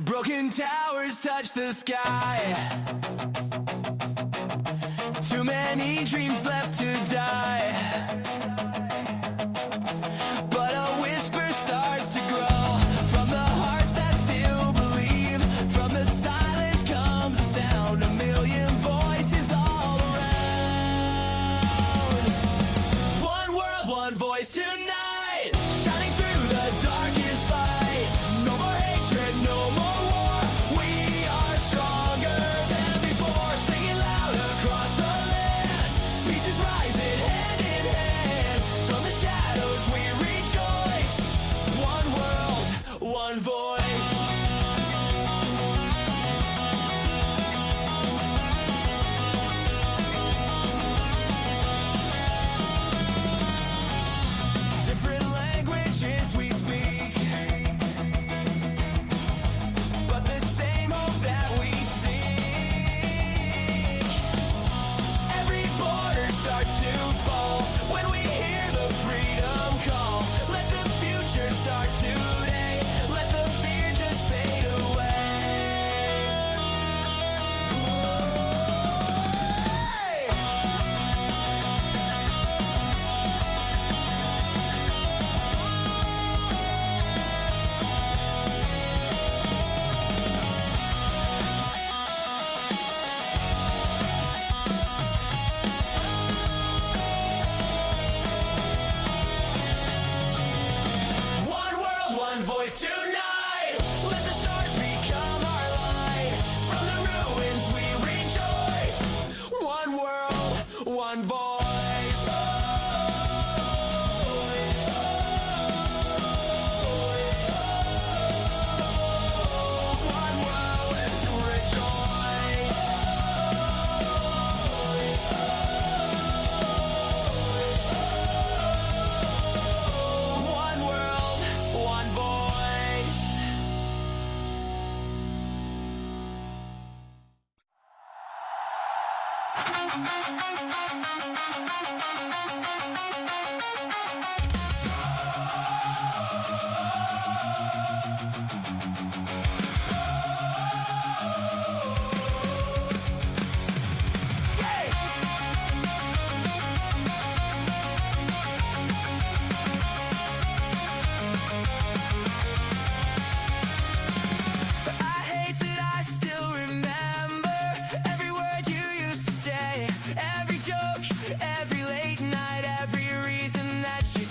Broken towers touch the sky. Too many dreams left to die. But a whisper starts to grow from the hearts that still believe. From the silence comes a sound, a million voices all around. One world, one voice tonight, shining through the darkest fight. No more hatred, no more war. We are stronger than before, singing loud across the land. Peace is rising hand in hand. From the shadows we rejoice. One world, one voice. Different languages we speak, but the same hope that we seek. Every border starts to fall when we hear the freedom call. Let the future start today. Let the fear just fade away. One world, one voice tonight. Let the stars become our light. From the ruins we rejoice. One world, one voice. One world to rejoice. One world, one voice. I hate that I still remember every word you used to say, every joke, every late night, every reason that you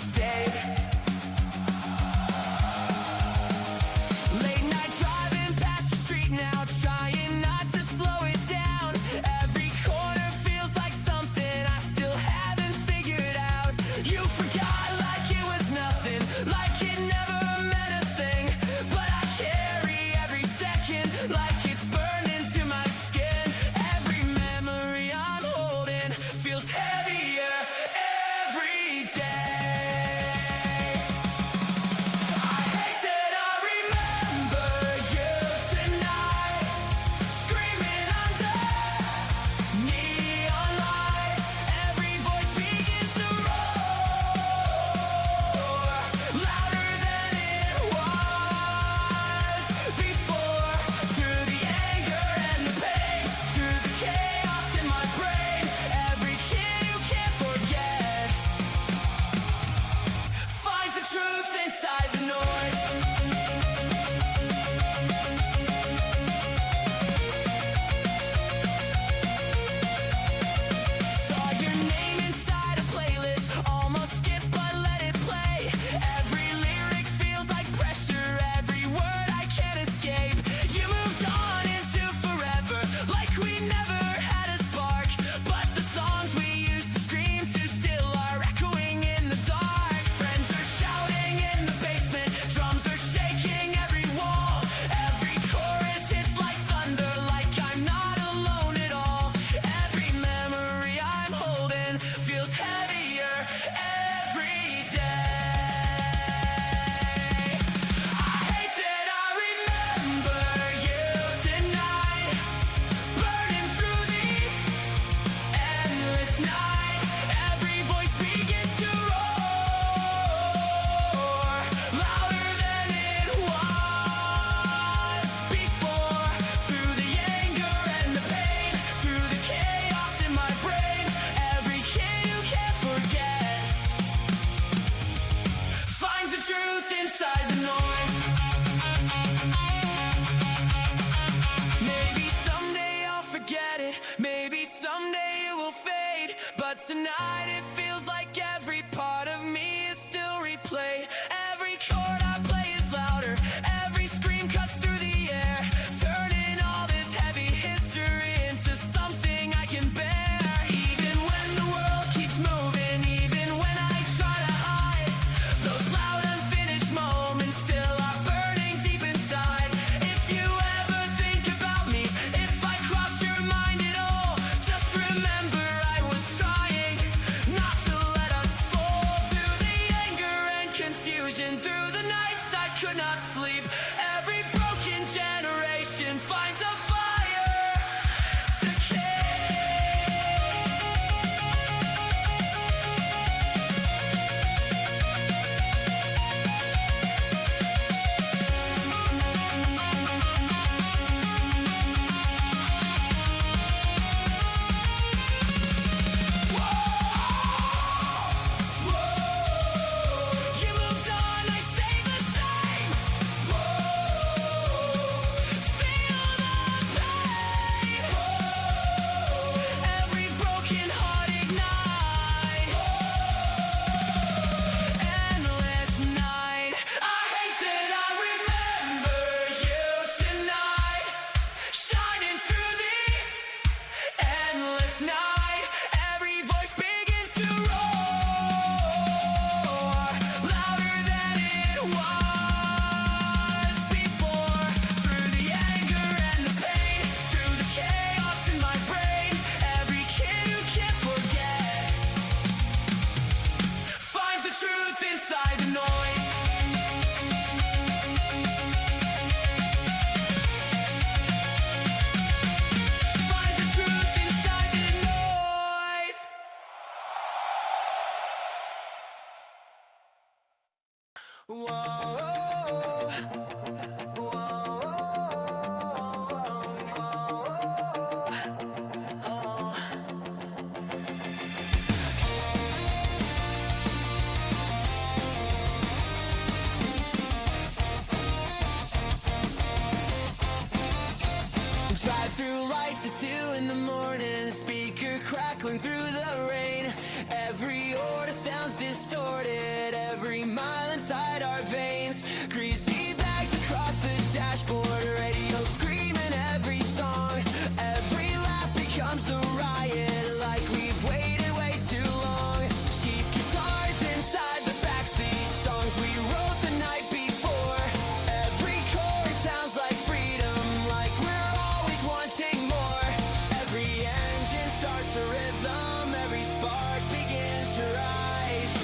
drive-through lights at 2 in the morning, speaker crackling through the rain. Every order sounds distorted, every mile inside our veins. Greasy bags across the dashboard, radio screaming every song. Every laugh becomes a riot, like we've waited way too long. Cheap guitars inside the backseat, songs we wrote the night before. Every chord sounds like freedom, like we're always wanting more. Every engine starts a rhythm, every spark begins to rise.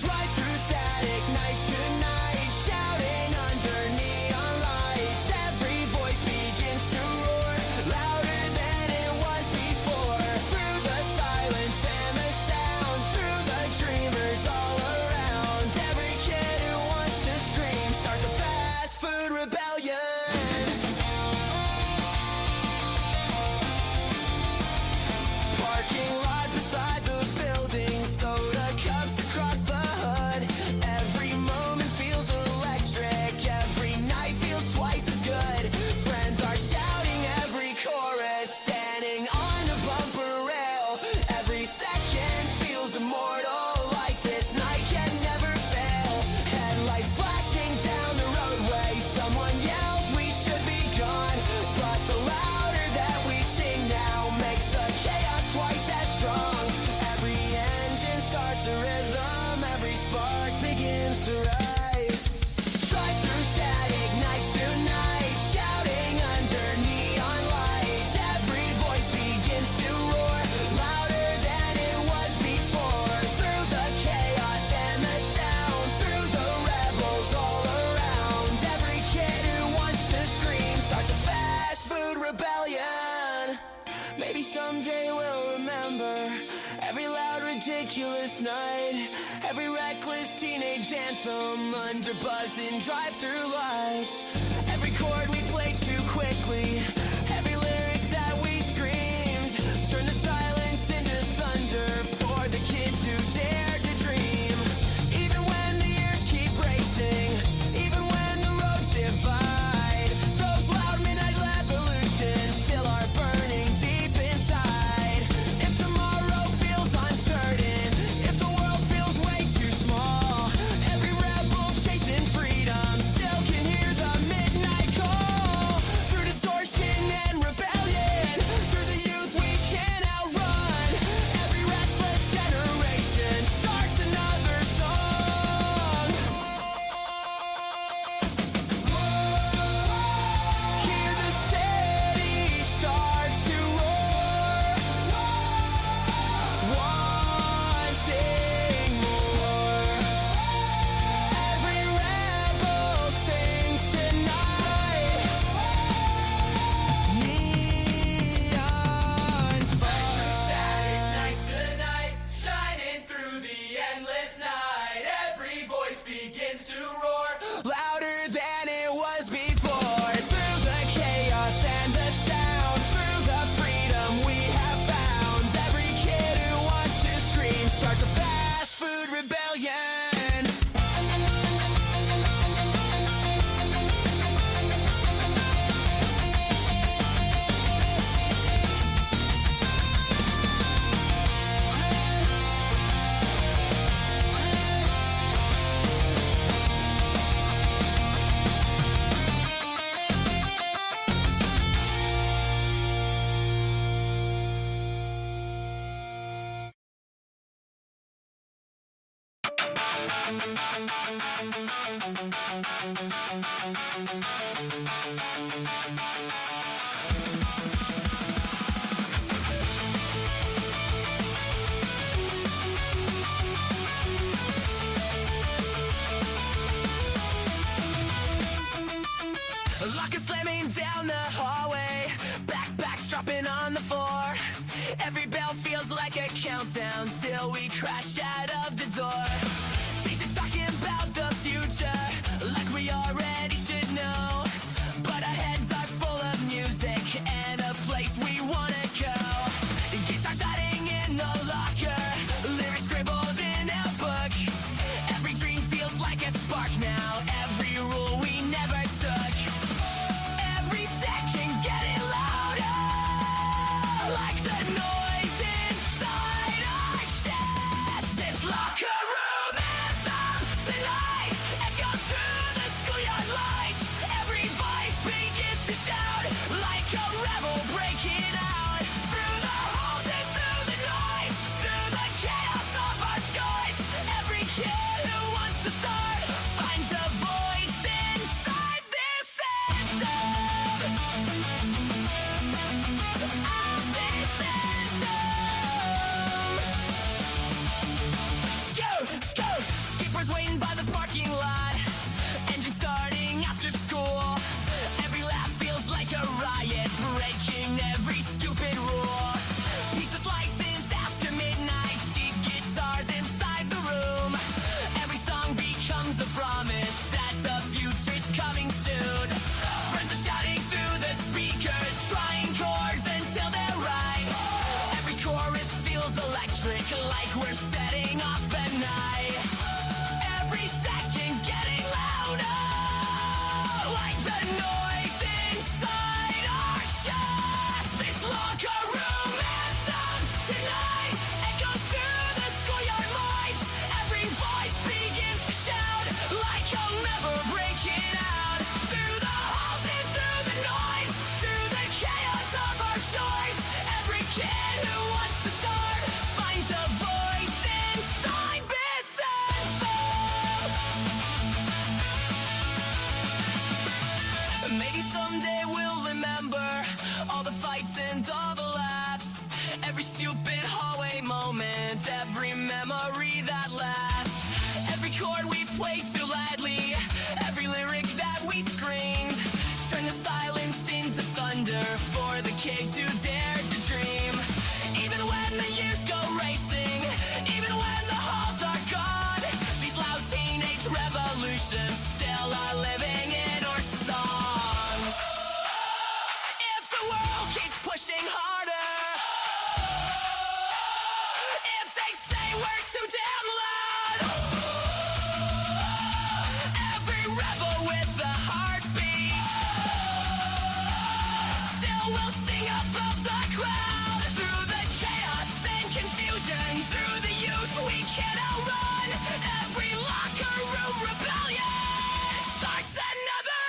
Drive-through static nights tonight, shouting under neon lights. Every voice begins to roar, louder than it was before. Through the silence and the sound, through the dreamers all around. Every kid who wants to scream starts a fast food rebellion. Parking lot beside the building, soda cups across the hood. Every moment feels electric, every night feels twice as good. Friends are shouting every chorus, standing on a bumper rail. Every second feels immortal, like this night can never fail. Headlights flashing down the roadway, someone yells we should be gone. But the louder that we sing now makes the chaos twice as strong. Every engine starts a rhythm, every spark begins to rise. Drive-through static nights tonight, shouting under neon lights. Every voice begins to roar, louder than it was before. Through the chaos and the sound, through the rebels all around. Every kid who wants to scream starts a fast food rebellion. Maybe someday we'll remember every loud, ridiculous night, every reckless teenage anthem under buzzing drive-through lights. Every chord we played too quickly, every lyric that we screamed. Turn the silence into thunder for the kids who dare to dream. Even when the years keep racing, even when the roads divide, those loud midnight revolutions still are burning deep inside. If tomorrow feels uncertain, if the world feels way too small, every rebel chasing freedom still can hear the midnight call. Through distortion and rebellion, through the youth we can't outrun. Every restless generation starts another song. Hear the city start to roar, wanting more. Every rebel sings tonight, neon fire. Static nights tonight, shining through the endless night. Every voice begins to roar, louder than it was before. Through the chaos and the sound, through the freedom we have found. Every kid who wants to scream starts a fast food rebellion. Locker slamming down the hallway, backpacks dropping on the floor. Every bell feels like a countdown till we crash out of the door. Teachers talking about the future, like we already should know. But our heads are full of music and a place we wanna go. Guitar chatting in the locker, lyrics scribbled in a book. Every dream feels like a spark now, every rule we never took. Every second getting louder. like a rebel breaking out through the halls and through the noise, through the chaos of our choice. Every kid who wants to start finds a voice inside this anthem. This anthem. Scoot, skippers waiting by the parking lot, engine starting after school. Every laugh feels like a riot, breaking every stupid rule. Pizza slices after midnight, cheap guitars inside the room. Every song becomes a promise that the future's coming soon. Friends are shouting through the speakers, trying chords until they're right. Every chorus feels electric, like we're setting off the night. Every second getting louder, like the noise inside our chest. This locker room anthem tonight echoes through the schoolyard lights. Every voice begins to shout like a rebel breaking out through the halls and through the noise, through the chaos of our choice. Every kid who wants to start finds a voice inside this anthem. Maybe someday we'll remember all the fights and all the laughs, every stupid hallway moment, every memory that lasts, every chord we played too loudly, every lyric that we screamed. Turn the silence into thunder for the kids who dare to dream. Even when the years go racing, even when the halls are gone, these loud teenage revolutions still are living in our songs. If the world keeps pushing harder, if they say we're too damn loud, every rebel with a heartbeat still will sing above the crowd. Through the chaos and confusion, through the youth we can't outrun, every locker room rebellious starts another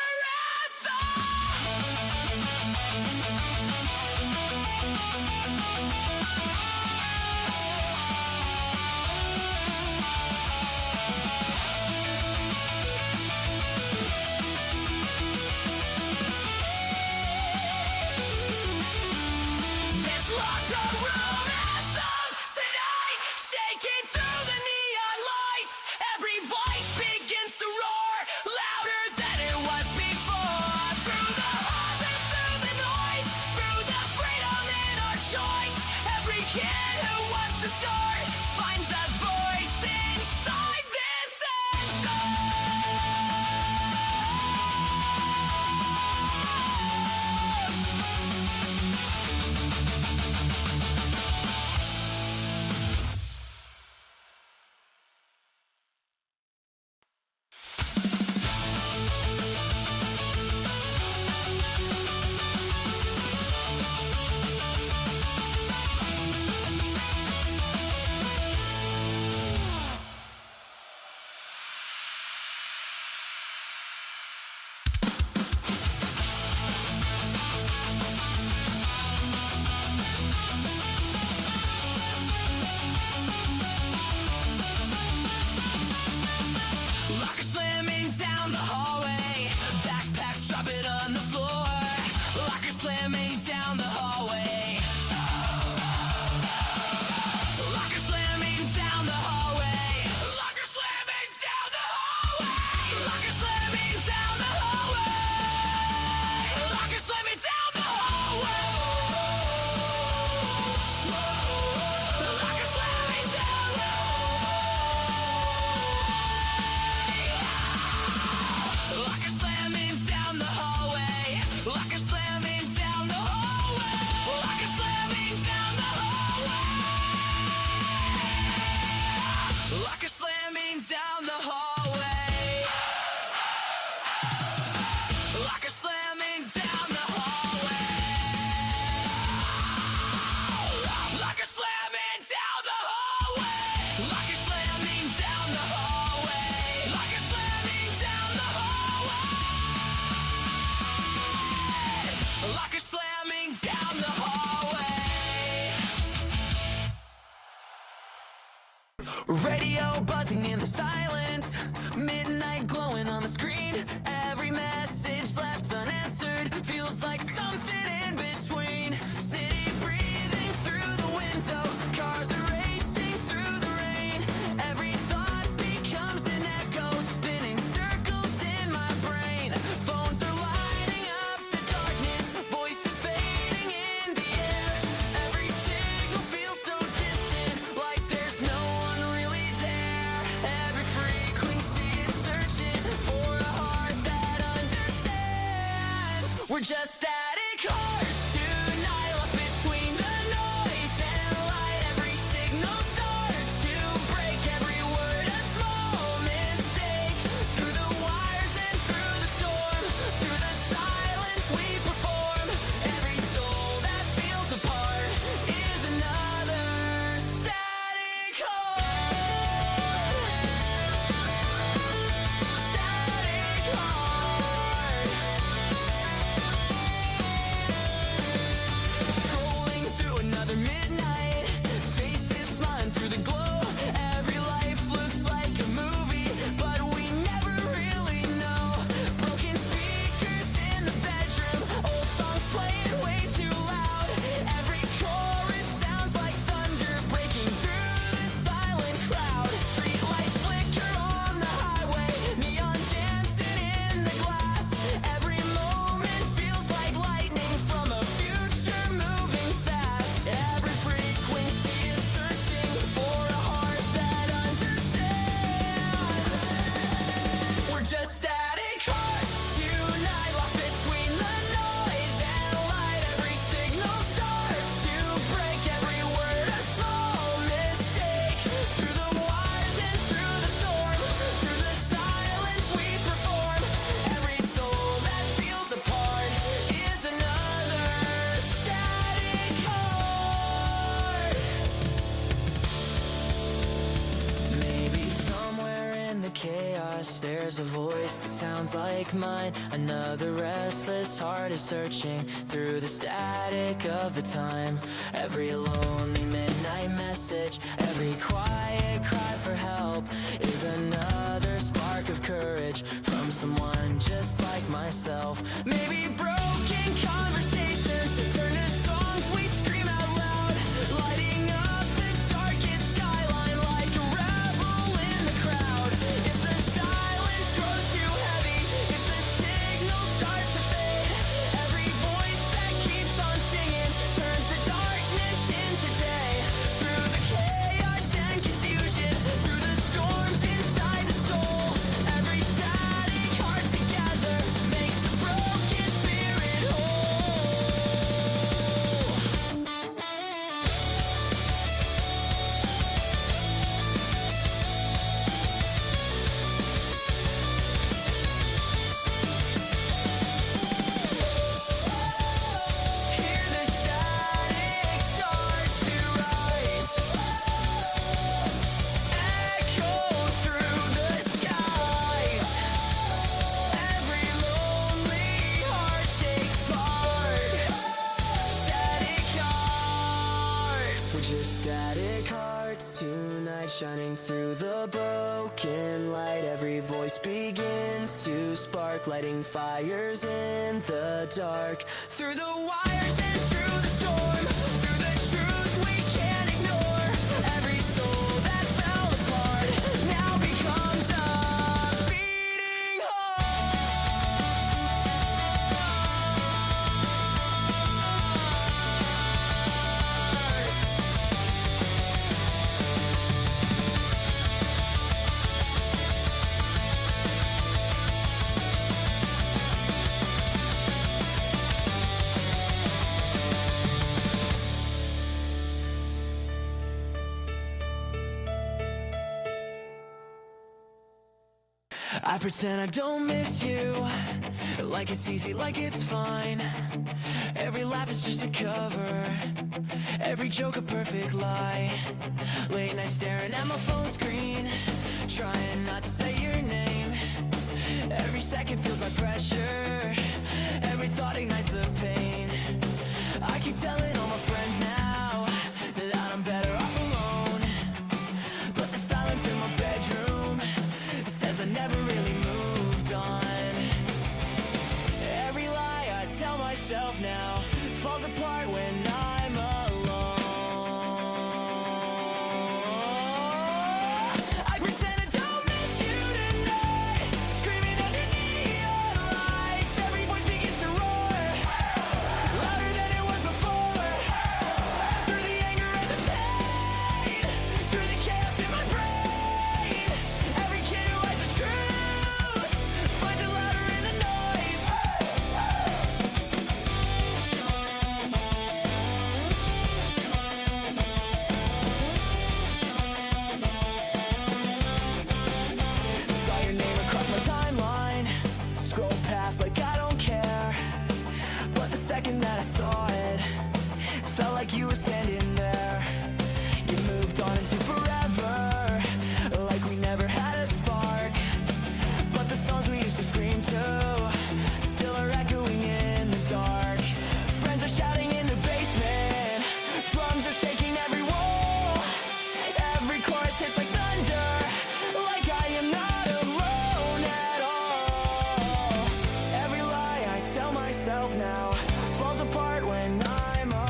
This locker room anthem tonight, shaking through the neon lights. Every voice begins to roar, louder than it was before. Through the halls and through the noise, through the freedom in our choice. Every kid who wants to start finds a voice inside this anthem. Radio buzzing in the silence, midnight glowing on the screen. Every message left unanswered feels like something in between. City breathing through the window, cars are racing through the rain. Every thought becomes an echo, spinning circles in my brain. Phones are lighting up the darkness, voices fading in the air. Every signal feels so distant, like there's no one really there. Every frequency is searching for a heart that understands. We're just static hearts tonight, lost between the noise and light. Every signal starts to break, every word a small mistake. Through the wires and through the storm, through the silence we perform. Every soul that feels apart is another static heart. Static heart. Scrolling through another midnight, faces smiling through the glow. Every life looks like a movie, but we never really know. Broken speakers in the bedroom, old songs playing way too loud. Every chorus sounds like thunder breaking through the silent crowd. Streetlights flicker on the highway, neon dancing in the glass. Every moment feels like lightning from a future moving fast. Every frequency is searching for a heart that understands. We're just static hearts tonight, lost between the noise and light. Every signal starts to break, every word a small mistake. Through the wires and through the storm, through the silence we perform. Every soul that feels apart is another static heart. Maybe somewhere in the chaos there's a voice that sounds like mine. Another restless heart is searching through the static of the time. Every lonely midnight message, every quiet cry for help is another spark of courage from someone just like myself. Maybe broken conversations turn to songs we scream out loud, lighting up the darkest skyline like a rebel in the crowd. If the silence grows too heavy, if the signal starts to fade, every voice that keeps on singing turns the darkness into day. Through the chaos and confusion, through the storms inside the soul, every static heart together makes the broken spirit whole. Hear the static start to rise, echo through the skies. Every lonely heart takes part. Static hearts. We're just static hearts tonight, shining through the broken light. Every voice begins to spark, lighting fires in the dark. Through the wires and through the storm, through the truth we can't ignore. Every soul that fell apart now becomes a beating heart. I pretend I don't miss you, like it's easy, like it's fine. Every laugh is just a cover, every joke a perfect lie. Late night staring at my phone screen, trying not to say your name. Every second feels like pressure, every thought ignites the pain. I keep telling all my friends now that I'm better off alone, but the silence myself now falls apart when I'm alone. I pretend I don't miss you tonight, screaming under neon lights. Every voice begins to roar, louder than it was before. Through the anger and the pain, through the chaos in my brain. Every kid who hides the truth finds it louder in the noise. Saw your name across my timeline, scroll past like I don't care. But the second that I saw it, felt like you were standing there. You moved on into forever, like we never had a spark. But the songs we used to scream to still are echoing in the dark. Friends are shouting in the basement, drums are shaking every wall. Every chorus hits like thunder, like I am not alone at all. Every lie I tell myself now falls apart when I'm alone.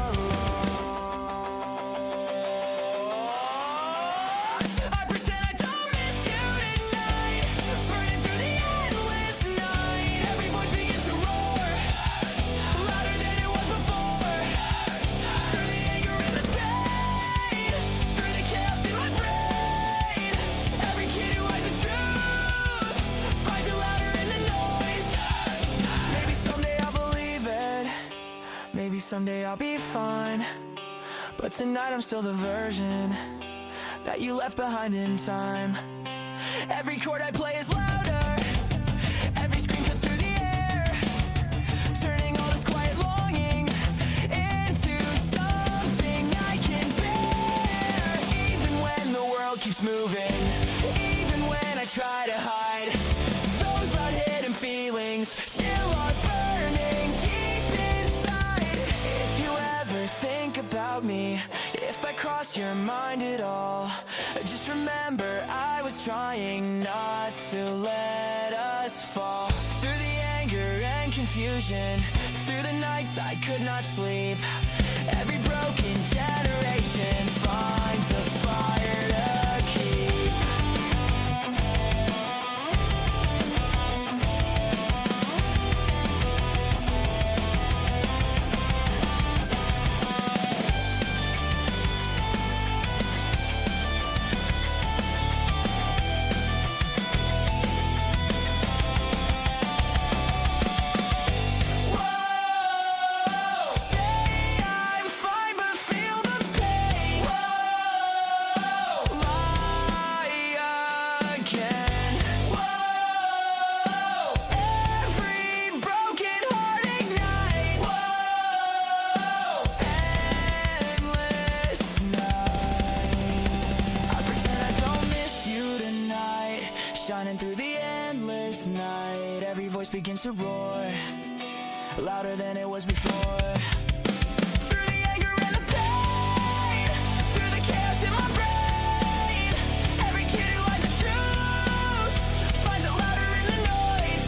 I pretend I don't miss you tonight, burning through the endless night. Every voice begins to roar, louder than it was before. Through the anger and the pain, through the chaos in my brain. Every kid who hides the truth finds it louder in the noise. Maybe someday I'll believe it, maybe someday I'll be fine. But tonight I'm still the version that you left behind in time. Every chord I play is louder, every scream cuts through the air, turning all this quiet longing into something I can bear. Even when the world keeps moving, even when I try to hide, those loud hidden feelings still are burning deep inside. If you ever think about me, if I cross your mind at all, just remember I was trying not to let us fall. Through the anger and confusion, through the nights I could not sleep, every broken generation finds a fire to keep. Say I'm fine but feel the pain. Lie again. Every broken heart ignite. Endless night. I pretend I don't miss you tonight, shining through the endless night. Every voice begins to roar, louder than it was before. Through the anger and the pain, through the chaos in my brain. Every kid who hides the truth finds it louder in the noise.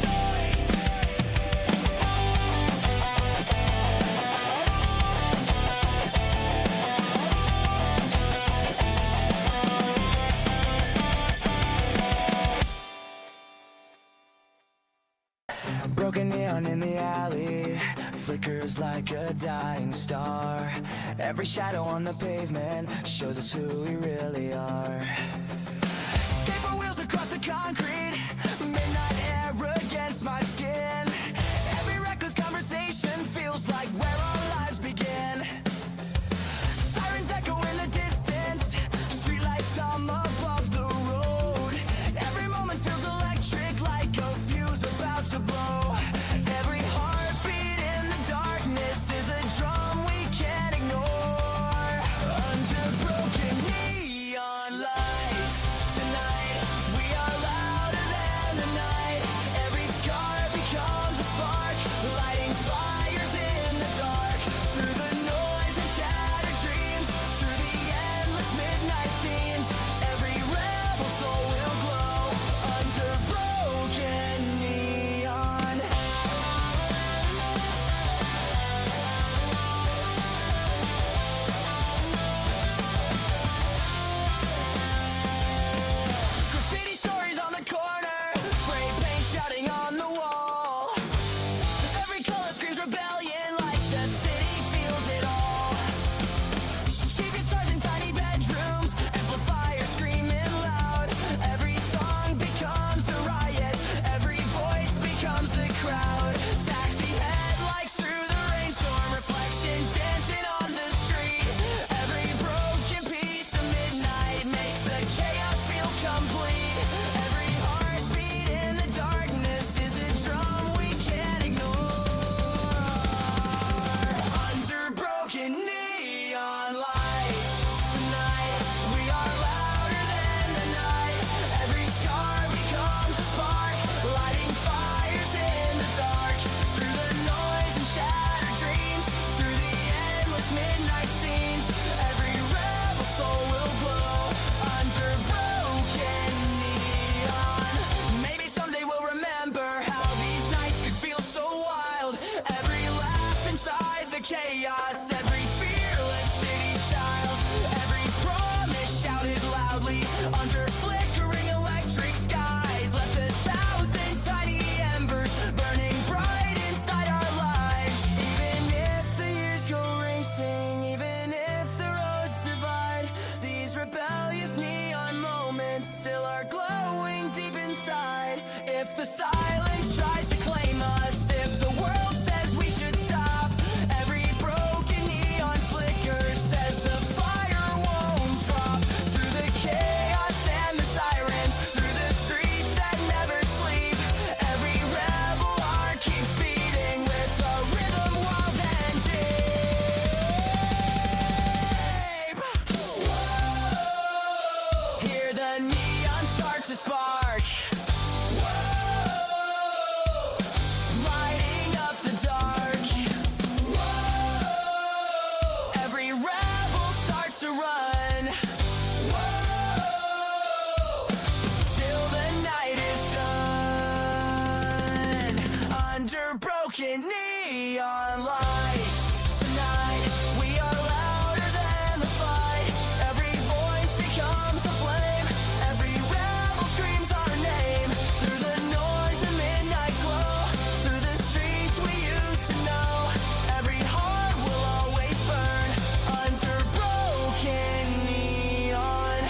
Broken neon in the alley flickers like a dying star. Every shadow on the pavement shows us who we really are. Skateboard wheels across the concrete, midnight air against my skin. Every reckless conversation feels like where our lives begin. Sirens echo in the distance, streetlights hum above the road. Every moment feels electric, like a fuse about to blow. Every heartbeat in the darkness is a drum we can't ignore. Under broken neon lights, tonight we are louder. chaos. Every fearless city child, every promise shouted loudly under flickering electric skies, left 1,000 tiny embers burning bright inside our lives. Even if the years go racing, even if the roads divide, these rebellious neon moments still are glowing deep inside. If the silence tries to claim us, if the world says we should stop, every broken neon flicker says the fire won't drop. Through the chaos and the sirens, through the streets that never sleep, every rebel heart keeps beating with a rhythm wild and deep. Whoa. Hear the neon start to spark, lighting up the dark. Whoa. Every rebel starts to run. Whoa. Till the night is done under broken neon lights. Tonight we are louder than the fight. Every voice becomes a flame. Every rebel screams our name through the noise and midnight glow, through the streets we used to know. Every heart will always burn under broken neon.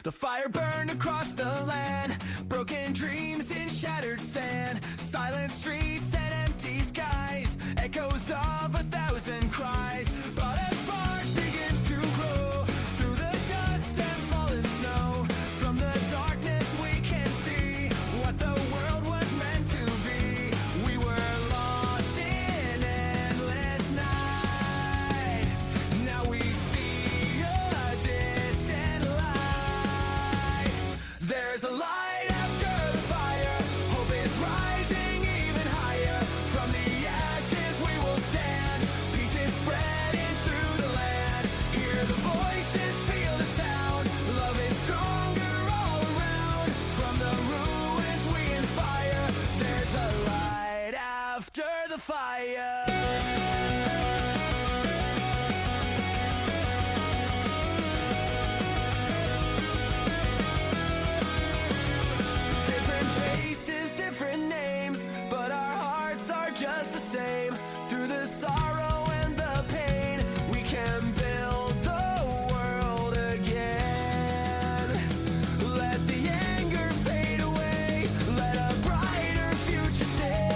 The fire burned across the land, broken dreams in shattered sand, silent streets and empty skies, echoes of 1,000 cries. But a spark begins to grow through the dust and fallen snow. From the darkness we can see what the world was meant to be. We were lost in endless night. Now we see a distant light. There's a light after the fire. Hope is rising even higher. From the ashes we will stand. Peace is spreading through the land. Hear the voices, feel the sound. Love is stronger all around. From the ruins we inspire. There's a light after the fire. Different faces, different names, but our hearts are just the same. Through the sorrow and the pain, we can build the world again. Let the anger fade away, let a brighter future stay.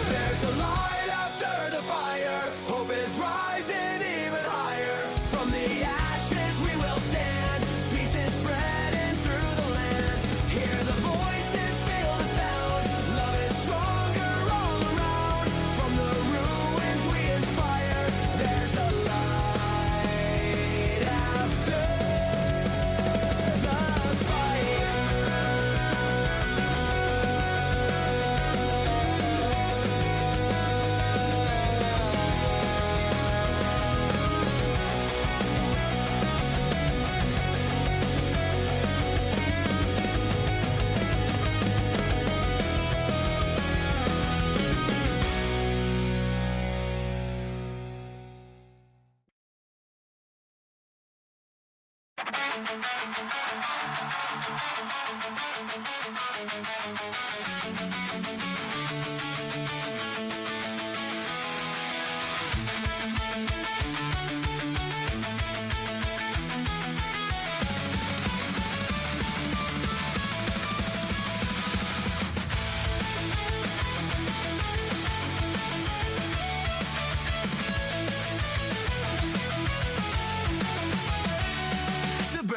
There's a light after the fire. Hope is rising even higher. From the ashes we will stand. Peace is spreading through the land. Hear the voices, feel the sound. Love is stronger all around. From the ruins we inspire. There's a light after the fire.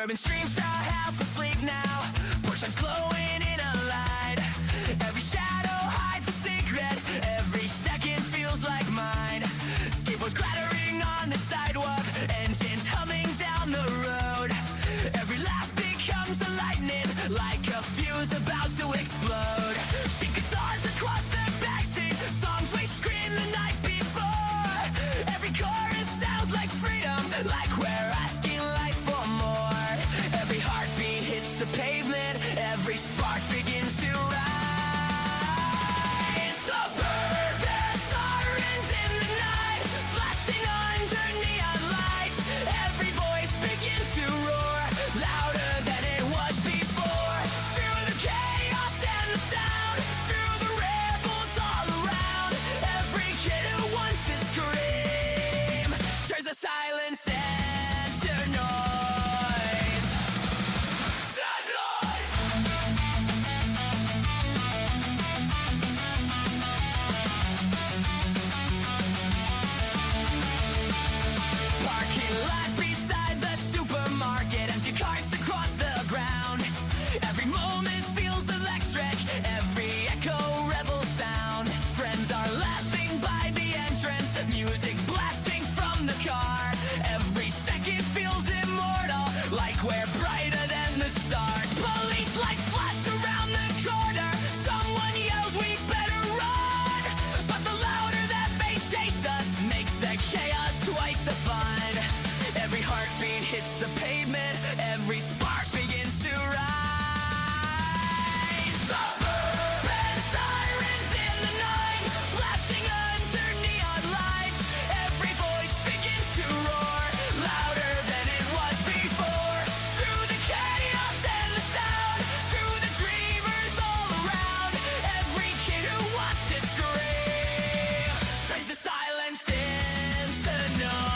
Suburban streams are half asleep now. Portions glowing in a light. Every shadow hides a secret. Every second feels like mine. Skateboards clattering on the sidewalk. Engines humming down the road. Every laugh becomes a lightning, like a fuse about to explode. Street guitars across the backseat. Songs we screamed the night before. Every chorus sounds like freedom, like we're asking life for more. Every heartbeat hits the pavement. Every spark begins to rise. Suburban sirens in the night, flashing under neon lights. Every voice begins to roar, louder than it was before. Through the chaos and the sound, through the rebels all around. Every kid who wants to scream turns the silence into noise. Sad noise. Parking lot beside the supermarket, empty carts across the ground. Every moment feels electric, every echo rebel sound. Friends are laughing by the entrance, music blasting from the car. Every second feels immortal, like we're brighter than the stars. Police lights flash around the corner, someone yells we better run. But the louder that they chase us makes the chaos twice the fun. Every heartbeat hits the pavement, every spark begins to rise. Suburban sirens in the night, flashing under neon lights. Every voice begins to roar, louder than it was before. Through the chaos and the sound, through the dreamers all around. Every kid who wants to scream turns the silence into noise.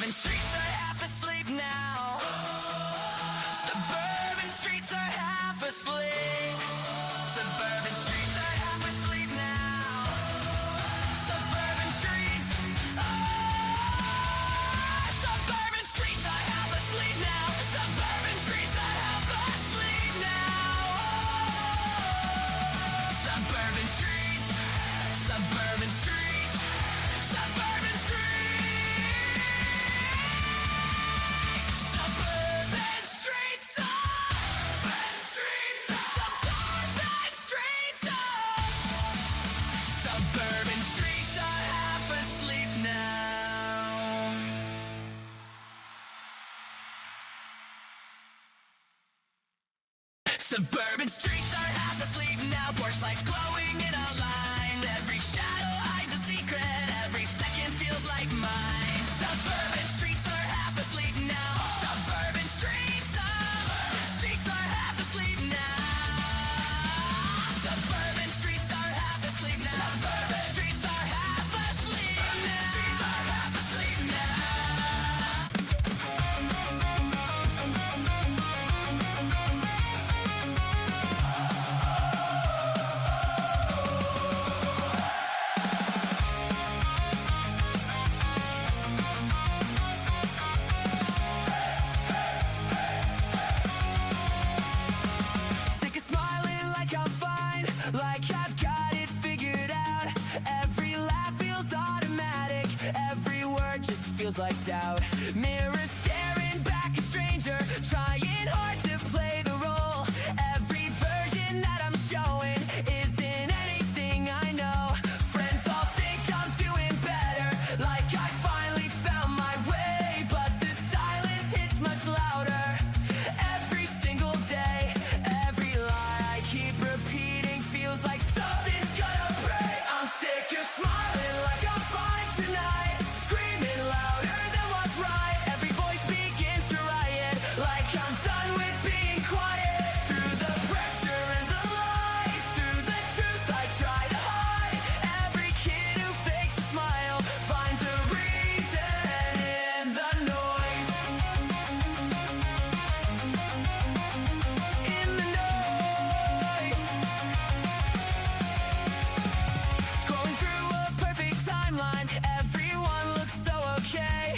Suburban streets are half asleep now. Suburban streets are half asleep. Suburban streets are half asleep now. Suburban streets. Suburban streets are half asleep now. Suburban streets are half asleep now. Suburban streets. Suburban streets. Suburban streets. Suburban streets. Suburban streets. Suburban streets. Suburban streets are half asleep now. Suburban streets are half asleep now. Porch lights glowing in a line. Every shadow hides a secret. Every second feels like mine. Suburban streets are half asleep now. Suburban streets are half asleep now. Suburban streets are half asleep now. Suburban streets are half asleep now. Streets are half asleep now. Sick of smiling like I'm fine, like I've got it figured out. Every laugh feels automatic, every word just feels like doubt. Mirror staring back, a stranger, trying hard to play the role. Every version that I'm showing isn't anything I know. Friends all think I'm doing better, like I finally found my way. But the silence hits much louder every single day. Every lie I keep repeating feels like something's gonna break. I'm sick of smiling like I'm fine tonight, screaming louder than what's right. Every voice begins to riot, like I'm done with being quiet. Through the pressure and the lies, through the truth I try to hide. Every kid who fakes a smile finds a reason in the noise. In the noise. Scrolling through a perfect timeline, everyone looks so okay.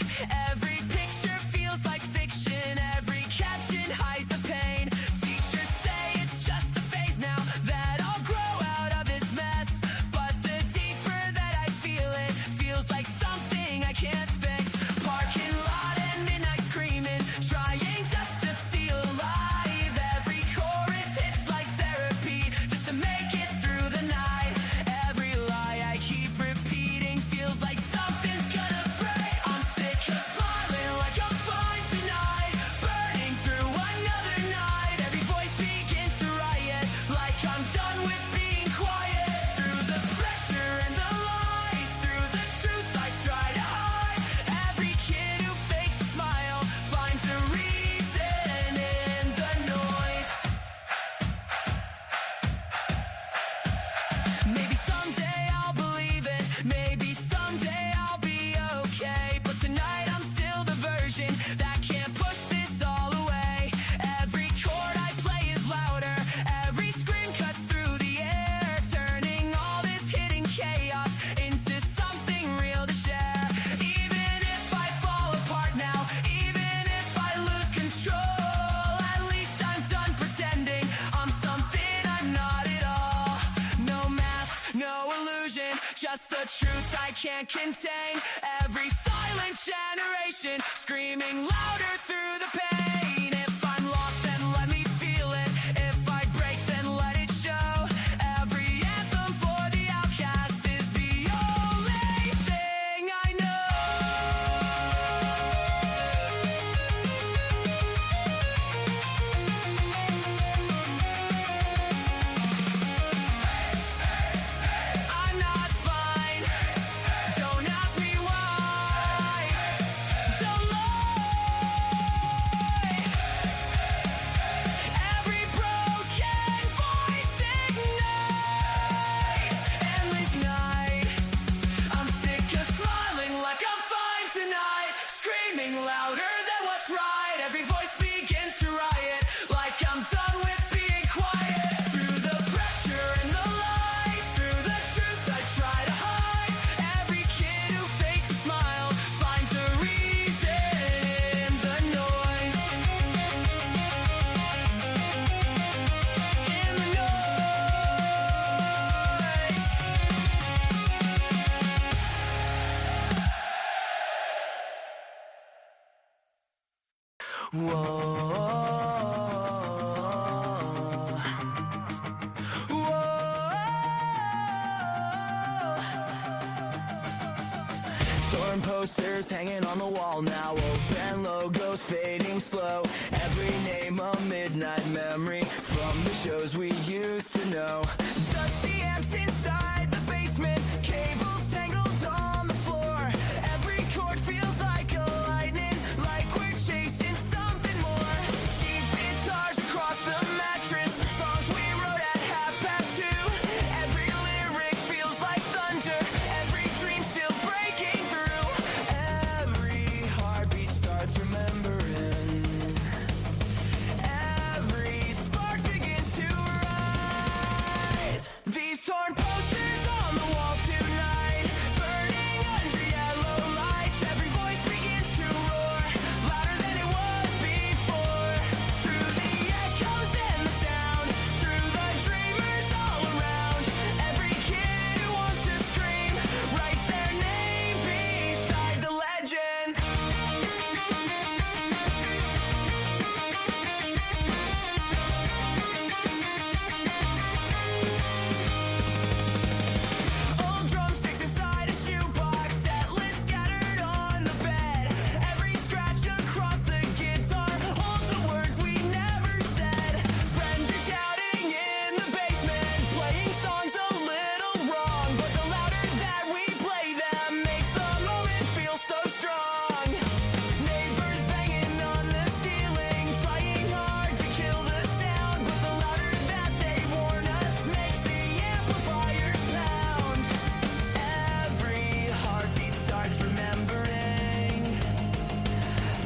Every picture feels like fiction, every caption hides the pain. Teachers say it's just a phase now, that I'll grow out of this mess. But the deeper that I feel it, feels like something I can't fix. Parking lot and midnight screaming, trying just to feel alive. Every chorus hits like therapy, just to make it through the night. Every lie I keep repeating feels like something's gonna break. I'm sick of smiling like I'm fine tonight, burning through another night. Every voice begins to riot, like I'm done with being quiet. Through the pressure and the lies, through the truth I try to hide. Every kid who fakes a smile finds a reason in the noise. Maybe someday I'll believe it, maybe someday I'll be okay. But tonight I'm still the version that can't push this all away. Every chord I play is louder, every scream cuts through the air, turning all this hidden chaos into something real to share. Even if I fall apart now, even if I lose control, at least I'm done pretending I'm something I'm not at all. No mask, no illusion, just the truth I can't contain. Every silent generation screaming louder through the pain. If I'm lost, then let me feel it. If I break, then let it show. Every anthem for the outcast is the only thing I know. I'm not fine. Don't ask me why. Don't lie. Torn posters hanging on the wall now, open logos fading slow. Every name a midnight memory from the shows we used to know. Dusty amps inside the basement, cables tangled on the floor. Every chord feels like a lightning, like we're chasing something more. Cheap guitars across the mattress, songs we wrote at 2:30. Every lyric feels like thunder, every dream still breaking through. Every heartbeat starts remembering. Every spark begins to rise. These torn posters on the wall tonight, burning under yellow lights. Every voice begins to roar, louder than it was before. Through the echoes and the sound, through the dreamers all around. Every kid who wants to scream writes their name beside the legends. Old drumsticks inside a shoebox, set list scattered on the bed. Every scratch across the guitar holds the words we never said. Friends are shouting in the basement, playing songs a little wrong, but the louder that we play them makes the moment feel so strong. Neighbors banging on the ceiling, trying hard to kill the sound, but the louder that they warn us makes the amplifiers pound. Every heartbeat starts remembering.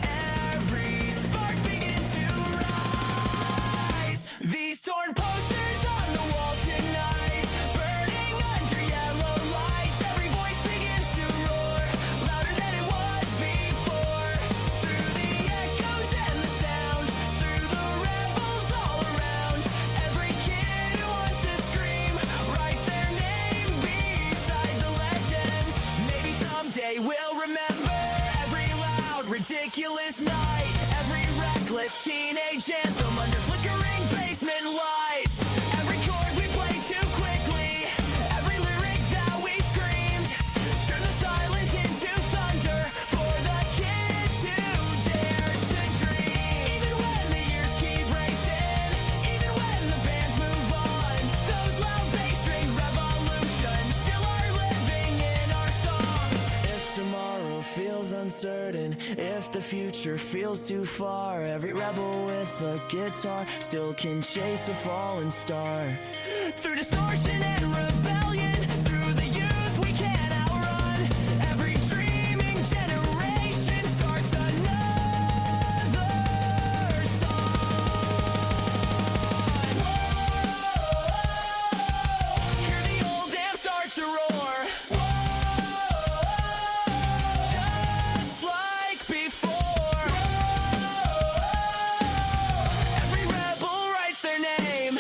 Every spark begins to rise. These torn posters on the wall tonight, burning under yellow lights. Every voice begins to roar, louder than it was before. Through the echoes and the sound, through the rebels all around. Every kid who wants to scream writes their name beside the legends. Maybe someday we'll remember every loud, ridiculous night, every reckless teenage anthem under flickering basement lights. Every chord we played too quickly, every lyric that we screamed. Turn the silence into thunder for the kids who dare to dream. Even when the years keep racing, even when the bands move on, those loud bass string revolutions still are living in our songs. If tomorrow feels uncertain, if the future feels too far, every rebel with a guitar still can chase a fallen star. Through distortion and rebellion, through the youth we can't outrun. Every dreaming generation starts another song. Hear the old dam start to roar. Just like before. Every rebel writes their name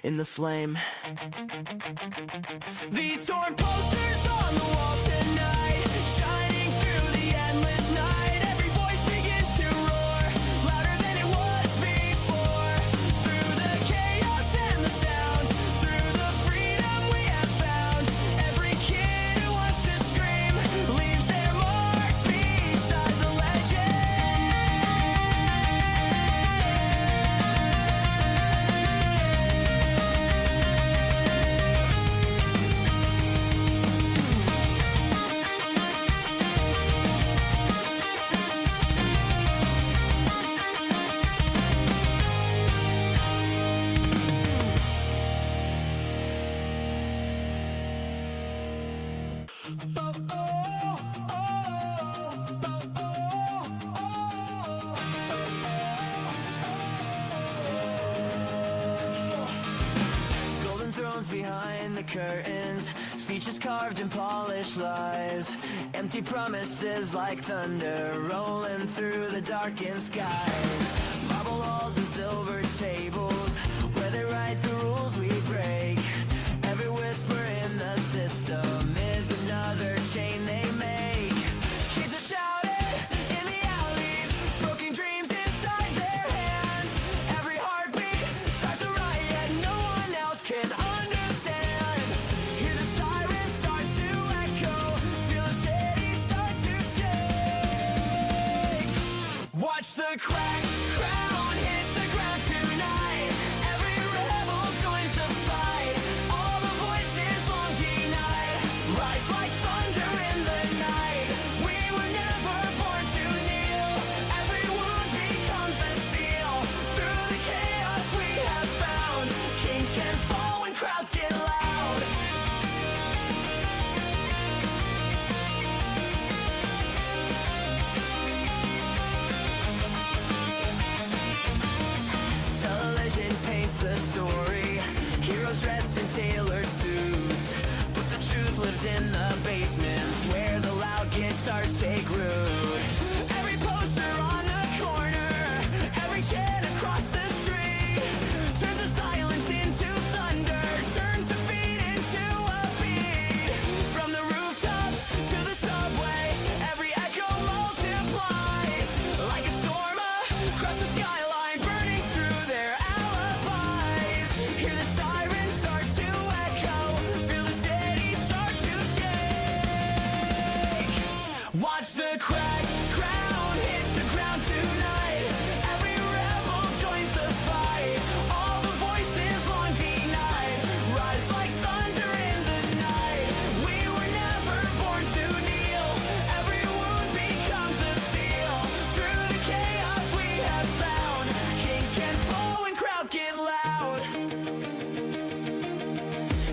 in the flame. These torn posters on the wall tonight, shining through the endless night. Every voice begins to roar, louder than it was before. Through the chaos and the sound, through the freedom we have found. Every kid who wants to scream leaves their mark beside the golden thrones behind the curtains, speeches carved in polished lies, empty promises like thunder rolling through the darkened skies. Marble halls and silver tables, where they write the rules we break. Every whisper in the system is another chain they make. Kids are shouting Watch the cracked crown hit the ground tonight. Every rebel joins the fight. All the voices long denied rise like thunder in the night. We were never born to kneel. Every wound becomes a seal. Through the chaos we have found, kings can fall when crowds get loud. Television paints the story. Heroes dressed in tailored suits, but the truth lives in the basements where the loud guitars take root. Every poster on the corner, every chant across the street turns the silence into thunder, turns defeat into a beat. From the rooftops to the subway, every echo multiplies like a storm across the skyline, burning through their alibis. Hear the sirens start to echo, feel the city start to shake. Watch the cracked crown hit the ground tonight. Every rebel joins the fight. All the voices long denied rise like thunder in the night. We were never born to kneel. Every wound becomes a seal. Through the chaos we have found, kings can fall when crowds get loud.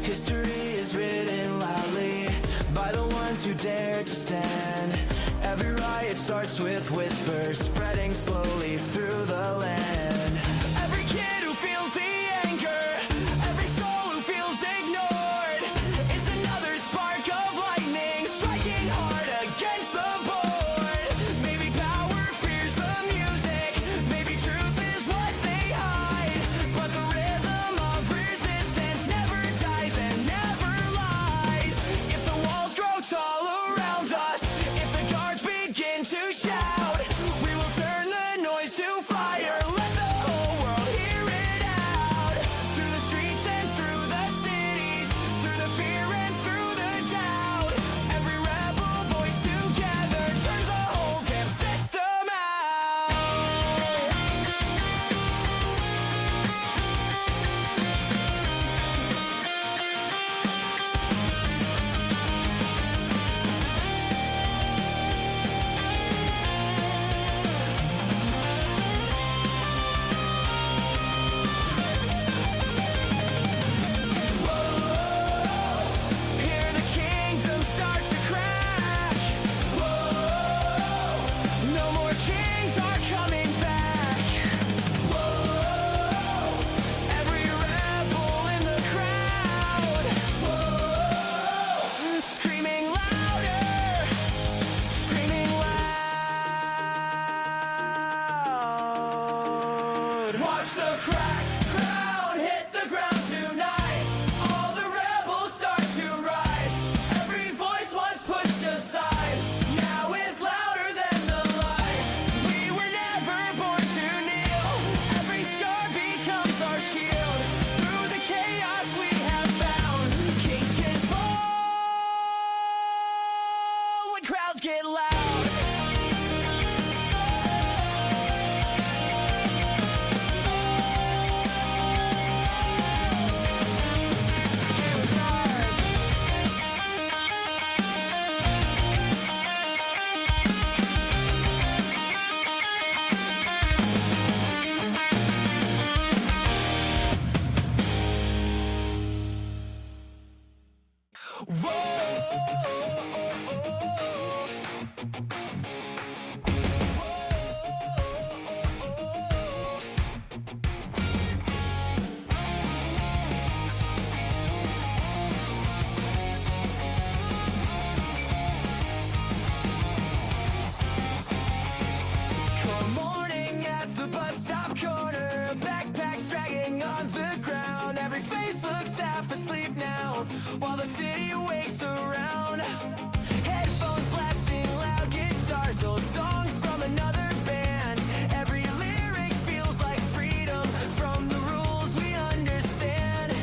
History is written loudly by the ones who dare to stand. Every riot starts with whispers spreading slowly through the land. Every kid who feels the anger, every soul who feels ignored is another spark of lightning striking hard against the board. Maybe power fears the music, maybe truth is what they hide, but the rhythm of resistance never dies and never lies. If the walls grow tall around us, if the guards begin to shout, we will turn the noise to fire. Let the whole world hear it out. Through the streets and through the cities, through the fear and through the doubt, every rebel voice together turns the whole damn system out. Hear the kingdom start to crack. Whoa, no more kings are coming back. Whoa, every rebel in the crowd. Whoa, screaming louder, screaming loud. Watch the cracked crown hit the ground tonight. All the rebels start to rise. Every voice once pushed aside now is louder than the lies. We were never born to kneel. Every scar becomes our shield. Through the chaos we have found, kings can fall when crowds get loud. It was ours. Come morning at the bus stop corner, backpacks dragging on the ground. Every face looks half asleep now, while the city wakes around. Headphones blasting loud guitars, old songs from another band. Every lyric feels like freedom from the rules we understand.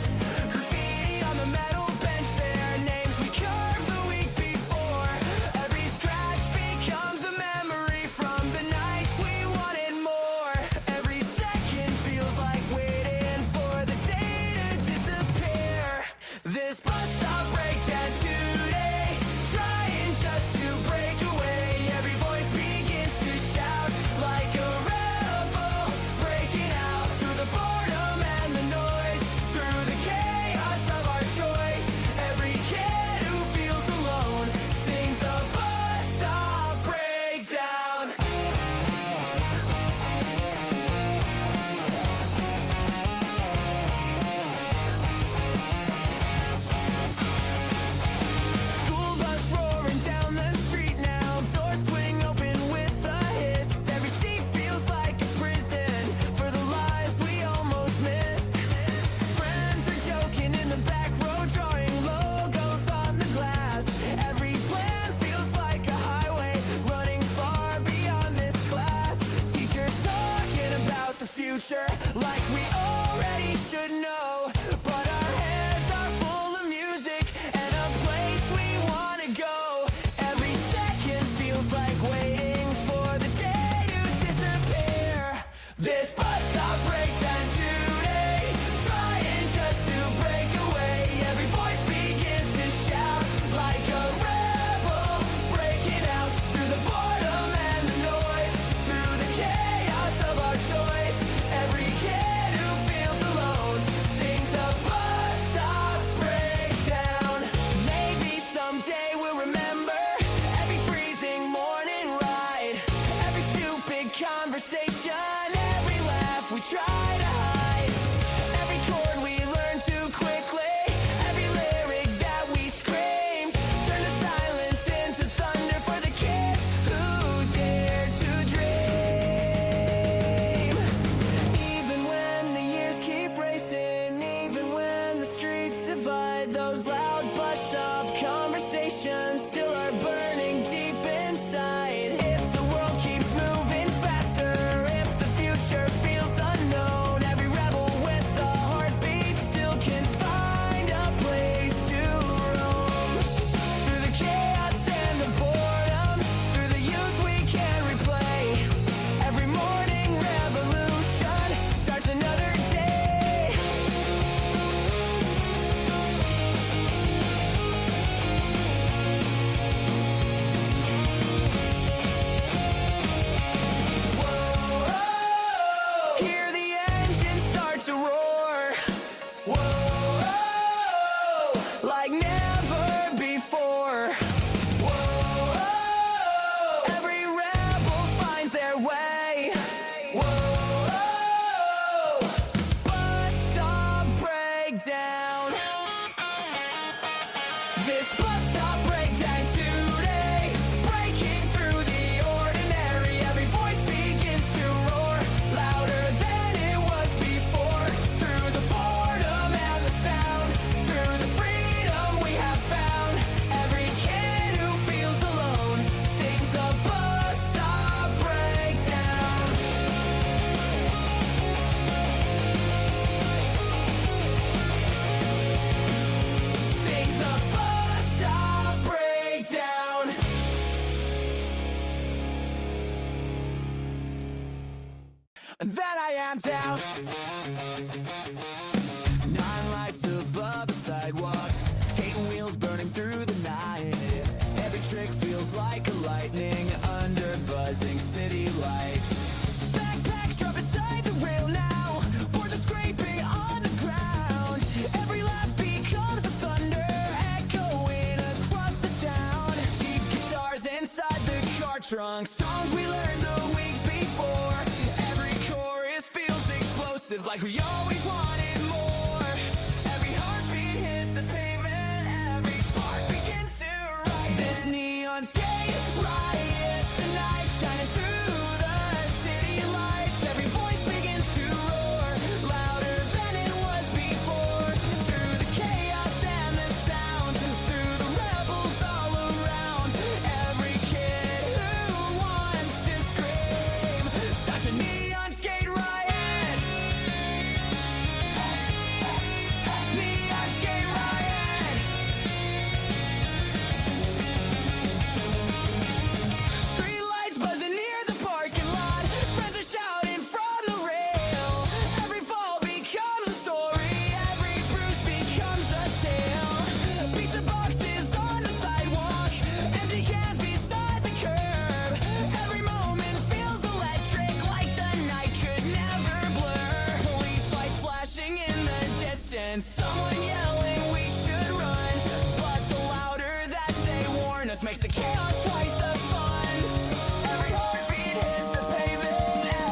Graffiti on the metal bench, their names we carved the week before. Every scratch becomes a memory from the nights we wanted and then I am down. 9 lights above the sidewalks, 8 wheels burning through the night. Every trick feels like a lightning under buzzing city lights. Backpacks drop beside the rail now, boards are scraping on the ground. Every laugh becomes a thunder echoing across the town. Cheap guitars inside the car trunk, songs we learned the week before. Every chorus feels explosive, like we always wanted more. Every heartbeat hits the pavement, every spark begins to rise. This neon skate riot tonight, shining through the city lights. Every voice begins to roar, louder than it was before. Through the chaos and the sound, through the rebels all around. Every kid who wants to scream starts a neon skate riot. Neon skate riot. Street lights buzzing near the parking lot, friends are shouting from the rail. Every fall becomes a story, every bruise becomes a tale. Pizza boxes on the sidewalk, empty cans beside the curb. Every moment feels electric, like the night could never blur. Police lights flashing in the distance, someone yelling we should run. But the louder that they warn us makes the chaos twice the fun. Every heartbeat hits the pavement,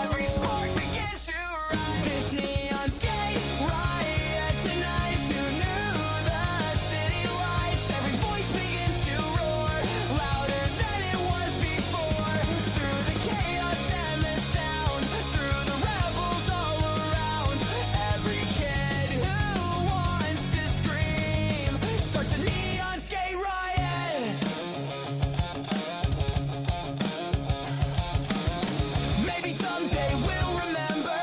every spark begins to rise. This neon skate riot tonight, who knew the city lights? Every voice begins to roar, louder than it was before. Through the chaos and the sound, through the rebels all around. Every kid who wants to scream starts a neon skate riot. Maybe someday we'll remember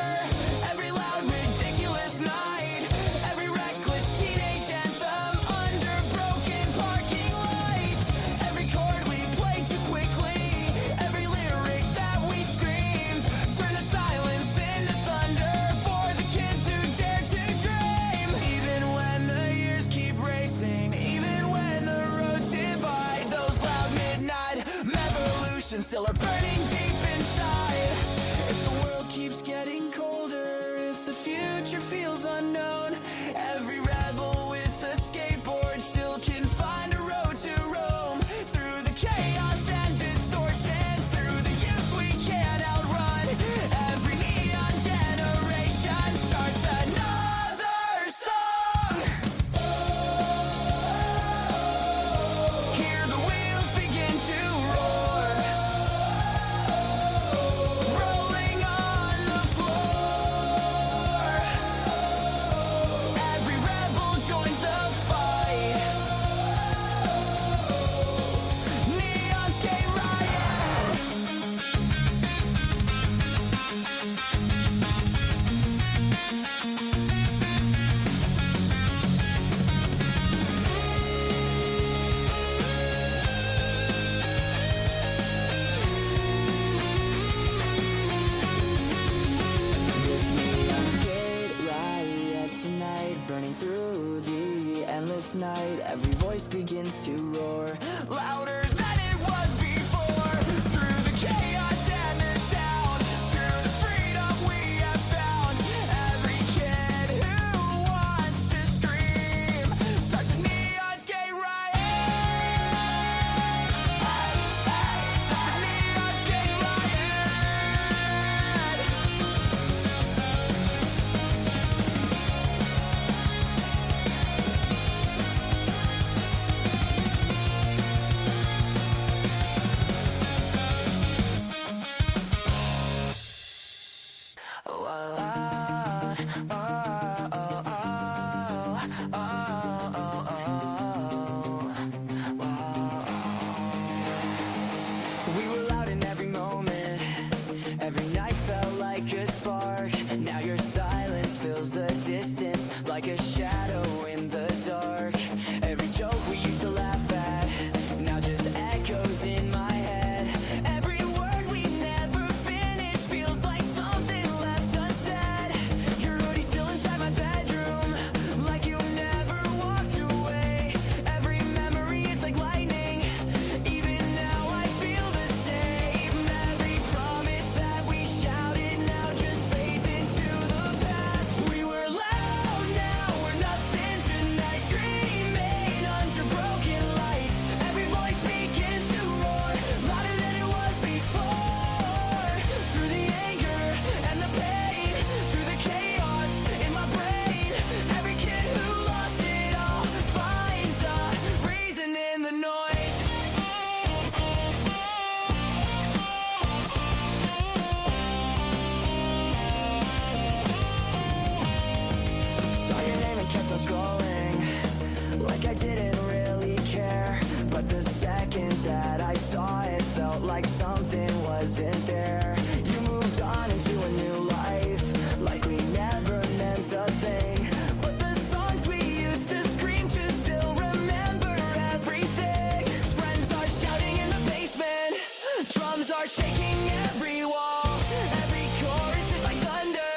every loud, ridiculous night, every reckless teenage anthem under broken parking lights, every chord we played too quickly, every lyric that we screamed. Turn the silence into thunder for the kids who dare to dream. Even when the years keep racing, even when the roads divide, those loud midnight revolutions still are burning deep inside. If the world keeps getting colder, if the future feels unknown, every rebel with a skateboard still can find a road to roam. Through the chaos and distortion, through the youth we can't outrun. Every neon generation starts another song. Hear the wheels begin to roar, rolling on the floor. Every rebel joins the fight. Neon skate riot. This neon skate riot tonight, burning through the endless night. Every voice begins to roar, louder than it was before. Through the chaos and the sound, through the freedom we have found. Every kid who wants to scream starts a neon skate riot. It's a neon skate riot. wasn't there. You moved on into a new life, like we never meant a thing. But the songs we used to scream to still remember everything. Friends are shouting in the basement, drums are shaking every wall. Every chorus is like thunder,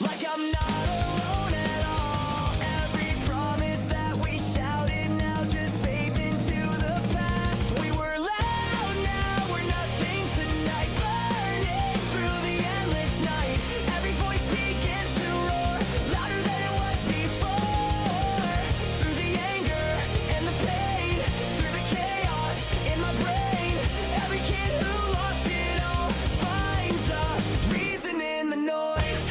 like I'm not alone at all. Every promise that we shouted now just fades into the past. We were loud, now we're nothing tonight. Burning through the endless night. Every voice begins to roar, louder than it was before. Through the anger and the pain, through the chaos in my brain. Every kid who lost it all finds a reason in the noise.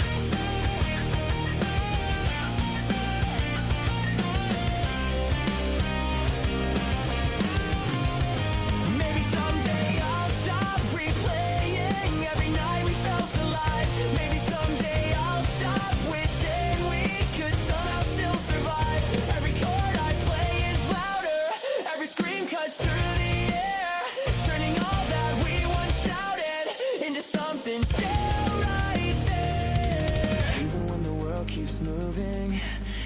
Maybe someday I'll stop replaying every night we felt alive. Maybe someday I'll stop wishing we could somehow still survive. Every chord I play is louder, every scream cuts through the air, turning all that we once shouted into something still right there. Even when the world keeps moving,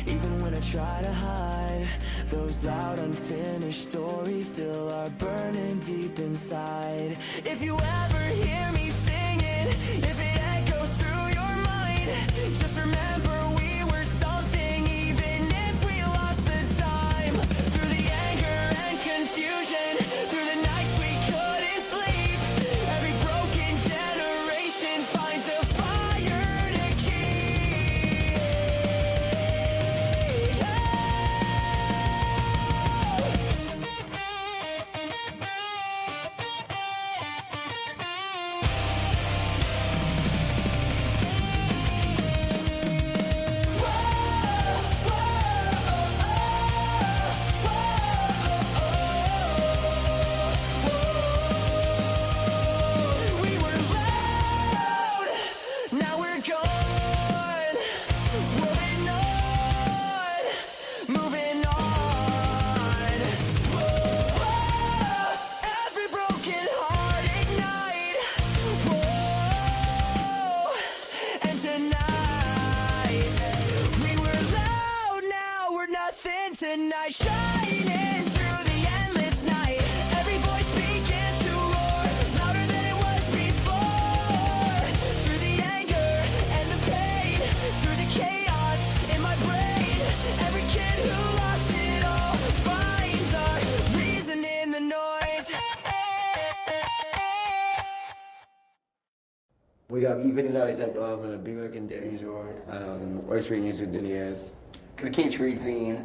even when I try to hide, those loud unfinished stories still are burning deep inside. If you ever hear me singing, if it echoes through your mind, just remember we were something even if we lost the time. Through the anger and confusion, through the nights we couldn't sleep, every broken generation finds a fire to keep. We were loud, now we're gone. Moving on, moving on. Whoa, every broken heart ignite. Whoa, and tonight we were loud, now we're nothing tonight. Shining through the endless night. Every voice begins to roar, louder than it was before. Through the anger and the pain, through the chaos in my brain. Every kid who lost it all finds a reason in the noise. We got videoized at a big looking Debbie's or worst rate music videos. Kid Street Scene.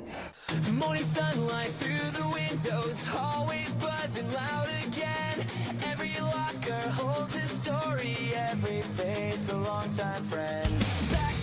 Morning sunlight through the windows, always buzzing loud again. Every locker holds a story, every face a longtime friend. Back